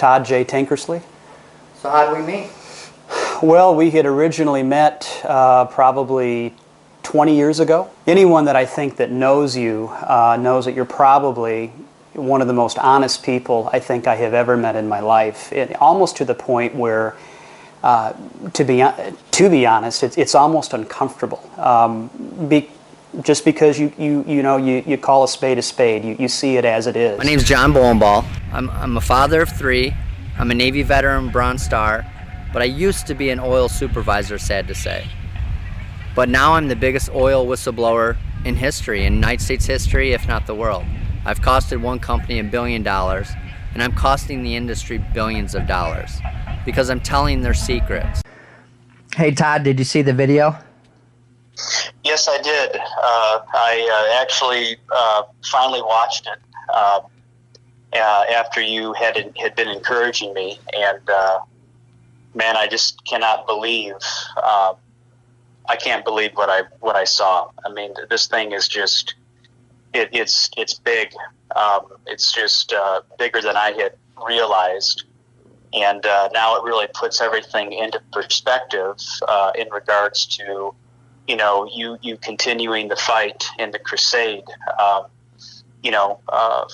Todd J. Tinkersley. So how did we meet? Well, we had originally met probably 20 years ago. Anyone that I think that knows you knows that you're probably one of the most honest people I think I have ever met in my life. Almost to the point where, to be honest, it's almost uncomfortable. Just because you call a spade, you see it as it is. My name's John Bolenbaugh. I'm a father of 3. I'm a Navy veteran, Bronze Star, but I used to be an oil supervisor, sad to say. But now I'm the biggest oil whistleblower in history, in United States history, if not the world. I've costed one company $1 billion, and I'm costing the industry billions of dollars because I'm telling their secrets. Hey Todd, did you see the video? Yes, I did. I actually finally watched it after you had been encouraging me, and man, I just cannot believe. I can't believe what I saw. I mean, this thing is just it's big. It's just bigger than I had realized, and now it really puts everything into perspective in regards to you continuing the fight in the crusade,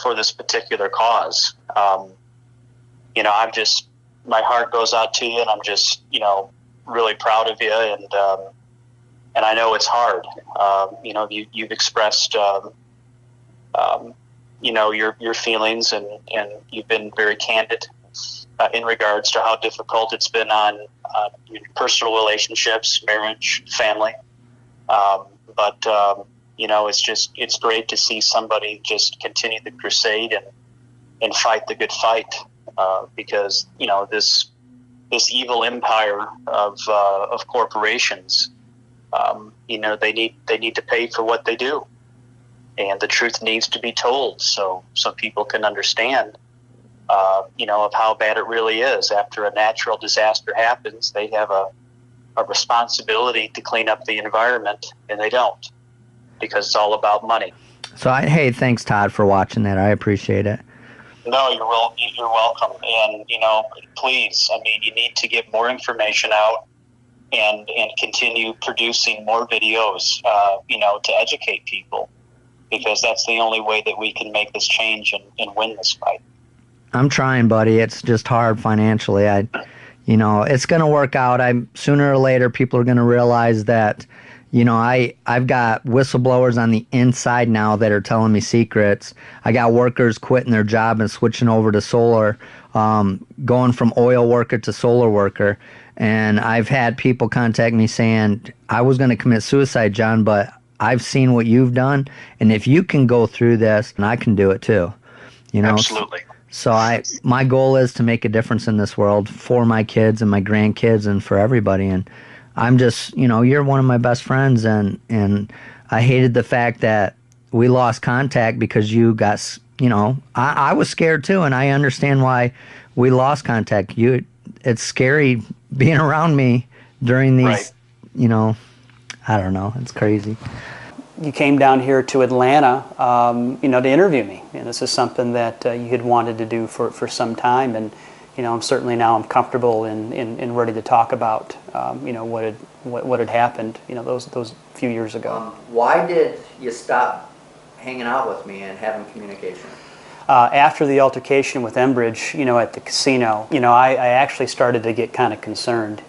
for this particular cause. My heart goes out to you, and I'm just, really proud of you, and I know it's hard. You've expressed, your feelings, and you've been very candid in regards to how difficult it's been on personal relationships, marriage, family. It's great to see somebody just continue the crusade and fight the good fight, because this evil empire of corporations, they need to pay for what they do, and the truth needs to be told so people can understand, of how bad it really is. After a natural disaster happens, they have a responsibility to clean up the environment, and they don't, because it's all about money. So, hey, thanks, Todd, for watching that. I appreciate it. No, you're welcome. And, please, you need to get more information out and continue producing more videos, to educate people, because that's the only way that we can make this change and win this fight. I'm trying, buddy. It's just hard financially. It's going to work out. Sooner or later, people are going to realize that, I've got whistleblowers on the inside now that are telling me secrets. I got workers quitting their job and switching over to solar, going from oil worker to solar worker. And I've had people contact me saying, I was going to commit suicide, John, but I've seen what you've done. And if you can go through this, and I can do it too. Absolutely. So my goal is to make a difference in this world for my kids and my grandkids and for everybody. And I'm just, you're one of my best friends, and I hated the fact that we lost contact because you got, I was scared too, and I understand why we lost contact. It's scary being around me during these, right. I don't know, it's crazy. You came down here to Atlanta, to interview me, and this is something that you had wanted to do for some time, and I'm certainly now comfortable and ready to talk about what had happened, those few years ago. Why did you stop hanging out with me and having communication? After the altercation with Enbridge, at the casino, I actually started to get kind of concerned.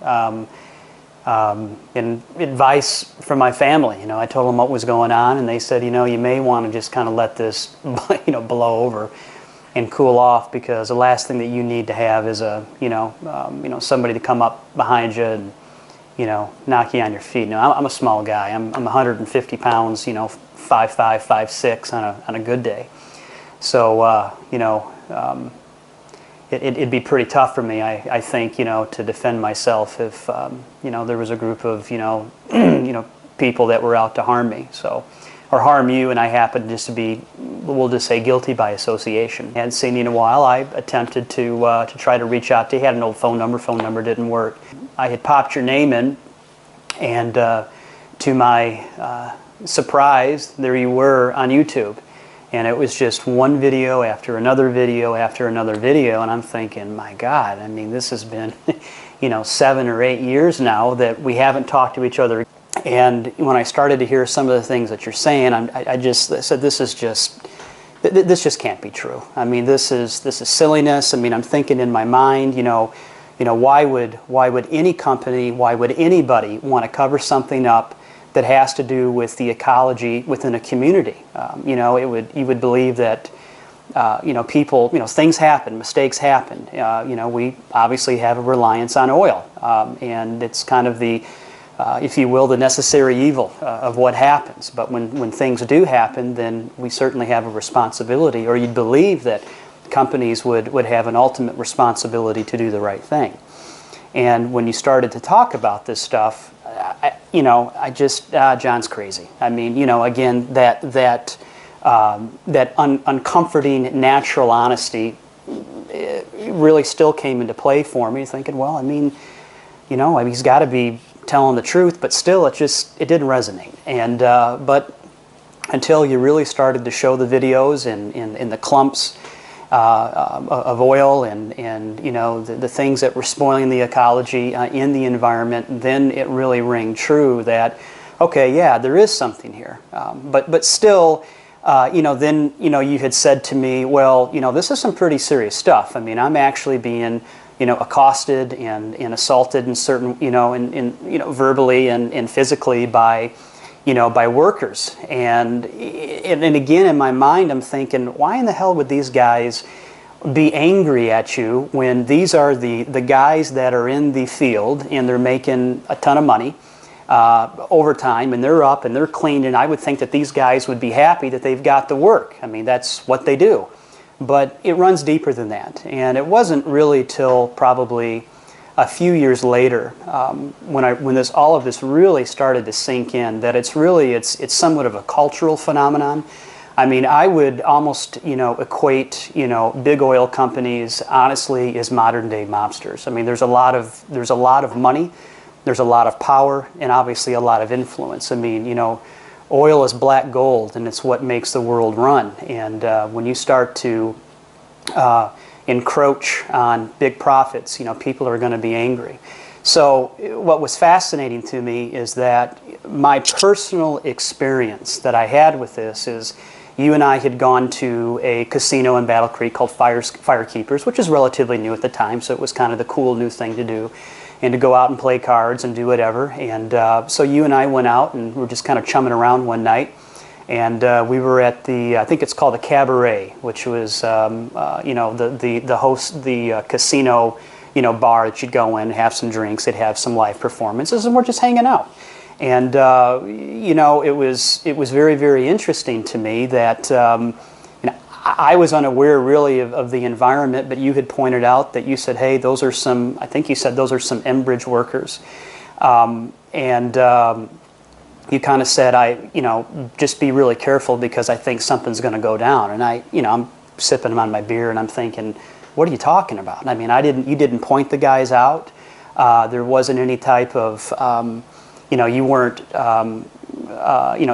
And advice from my family, I told them what was going on, and they said, you may want to just kind of let this, blow over and cool off, because the last thing that you need to have is somebody to come up behind you and, knock you on your feet. I'm a small guy. I'm 150 pounds, 5'5", 5'6" on a good day. So, it'd be pretty tough for me, I think, to defend myself if, there was a group of, people that were out to harm me, or harm you, and I happened just to be, we'll just say, guilty by association. I hadn't seen you in a while. I attempted to try to reach out to you. He had an old phone number didn't work. I had popped your name in, and to my surprise, there you were on YouTube. And it was just one video after another video after another video, and I'm thinking, my God, I mean, this has been, 7 or 8 years now that we haven't talked to each other. And when I started to hear some of the things that you're saying, I said, this just can't be true. I mean, this is silliness. I mean, I'm thinking in my mind, why would any company, why would anybody want to cover something up that has to do with the ecology within a community? You would believe that, people, things happen, mistakes happen. We obviously have a reliance on oil, and it's kind of the, if you will, the necessary evil of what happens. But when things do happen, then we certainly have a responsibility, or you'd believe that companies would have an ultimate responsibility to do the right thing. And when you started to talk about this stuff, John's crazy. I mean, again, that uncomforting natural honesty really still came into play for me, thinking, well, I mean, he's got to be telling the truth, but still, it didn't resonate. And but until you really started to show the videos and the clumps of oil and the things that were spoiling the ecology in the environment, then it really rang true that, okay, yeah, there is something here. But still, then you had said to me, well, this is some pretty serious stuff. I mean, I'm actually being accosted and assaulted in certain, verbally and physically by workers. And again, in my mind, I'm thinking, why in the hell would these guys be angry at you when these are the guys that are in the field and they're making a ton of money overtime, and they're up and they're clean, and I would think that these guys would be happy that they've got the work. I mean, that's what they do. But it runs deeper than that. And it wasn't really till probably a few years later, when all of this really started to sink in, that it's somewhat of a cultural phenomenon. I mean, I would almost equate big oil companies honestly as modern day mobsters. I mean, there's a lot of money, there's a lot of power, and obviously a lot of influence. I mean, oil is black gold, and it's what makes the world run. And when you start to encroach on big profits, people are going to be angry. So what was fascinating to me is that my personal experience that I had with this is, you and I had gone to a casino in Battle Creek called Firekeepers, which is relatively new at the time, so it was kind of the cool new thing to do, and to go out and play cards and do whatever. And so you and I went out and we were just kind of chumming around one night. And we were at I think it's called the Cabaret, which was, the casino, bar that you'd go in, have some drinks, they'd have some live performances, and we're just hanging out. And, it was very, very interesting to me that, I was unaware really of the environment, but you had pointed out that you said, hey, those are some Enbridge workers. You kind of said, just be really careful because I think something's going to go down. And I'm sipping on my beer and I'm thinking, what are you talking about? I mean, you didn't point the guys out. There wasn't any type of, you weren't,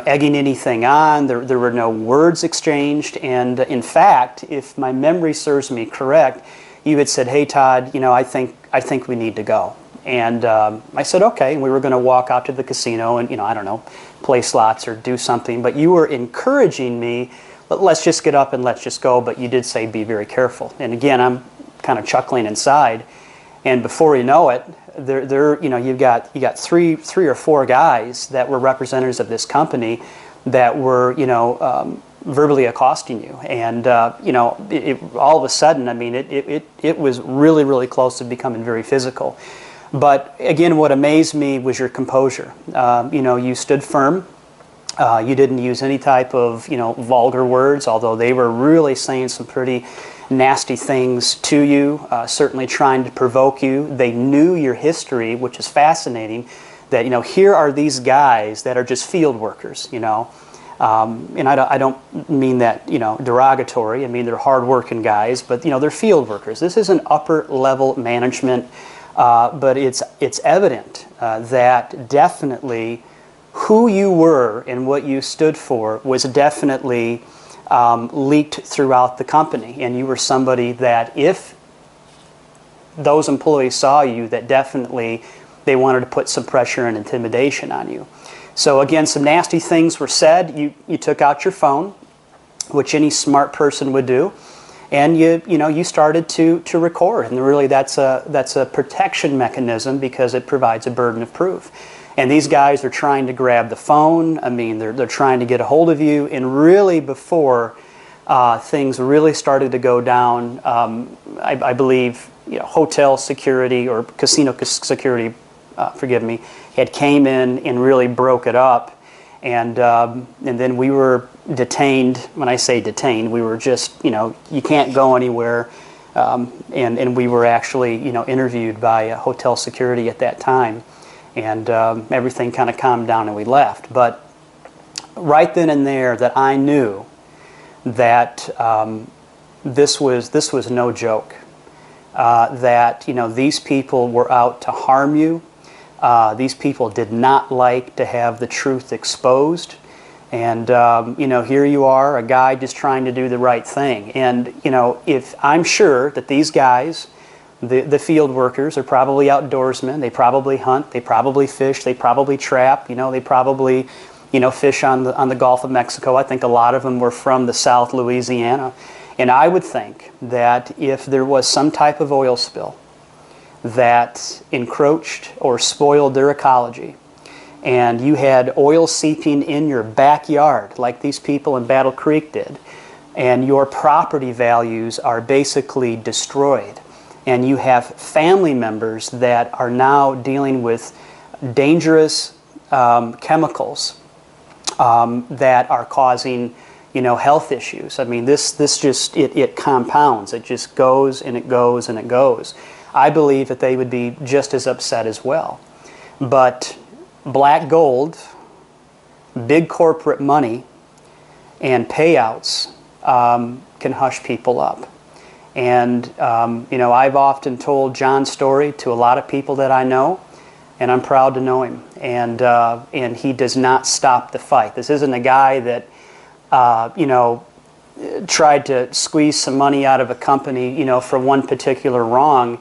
egging anything on. There were no words exchanged. And in fact, if my memory serves me correct, you had said, hey, Todd, I think we need to go. And I said, okay, and we were going to walk out to the casino and, I don't know, play slots or do something. But you were encouraging me, let's just get up and let's just go. But you did say, be very careful. And again, I'm kind of chuckling inside. And before you know it, you got three or four guys that were representatives of this company that were, verbally accosting you. And, all of a sudden, I mean, it was really, really close to becoming very physical. But again, what amazed me was your composure. You stood firm. You didn't use any type of, vulgar words, although they were really saying some pretty nasty things to you, certainly trying to provoke you. They knew your history, which is fascinating, that, here are these guys that are just field workers, and I don't mean that, derogatory. I mean, they're hard-working guys, but, they're field workers. This is an upper-level management. But it's evident that definitely who you were and what you stood for was definitely leaked throughout the company, and you were somebody that if those employees saw you, that definitely they wanted to put some pressure and intimidation on you. So again, some nasty things were said. You took out your phone, which any smart person would do, and you started to record. And really, that's a protection mechanism because it provides a burden of proof. And these guys are trying to grab the phone. I mean, they're trying to get a hold of you. And really, before things really started to go down, I believe hotel security or casino security, forgive me, had came in and really broke it up. And then we were detained. When I say detained, we were just, you can't go anywhere. And we were actually, interviewed by hotel security at that time. And everything kind of calmed down and we left. But right then and there that I knew that this was no joke. That, these people were out to harm you. These people did not like to have the truth exposed. And, here you are, a guy just trying to do the right thing. And, if I'm sure that these guys, the field workers, are probably outdoorsmen, they probably hunt, they probably fish, they probably trap, they probably, fish on the Gulf of Mexico. I think a lot of them were from the South Louisiana. And I would think that if there was some type of oil spill that encroached or spoiled their ecology, and you had oil seeping in your backyard like these people in Battle Creek did, and your property values are basically destroyed, and you have family members that are now dealing with dangerous chemicals that are causing health issues. I mean, this just, it compounds. It just goes and it goes and it goes. I believe that they would be just as upset as well. But black gold, big corporate money, and payouts can hush people up. And, I've often told John's story to a lot of people that I know, and I'm proud to know him. And he does not stop the fight. This isn't a guy that, tried to squeeze some money out of a company, for one particular wrong.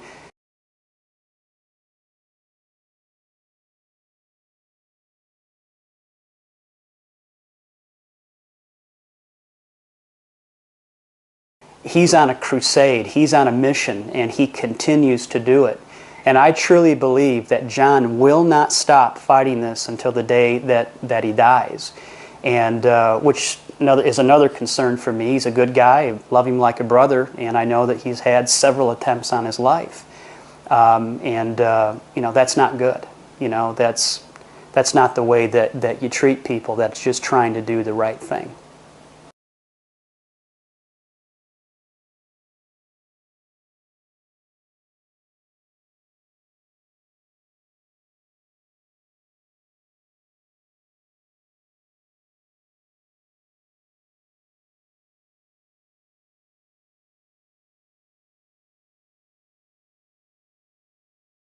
He's on a crusade, he's on a mission, and he continues to do it. And I truly believe that John will not stop fighting this until the day that he dies. And which is another concern for me. He's a good guy, I love him like a brother, and I know that he's had several attempts on his life. That's not good. That's not the way that you treat people that's just trying to do the right thing.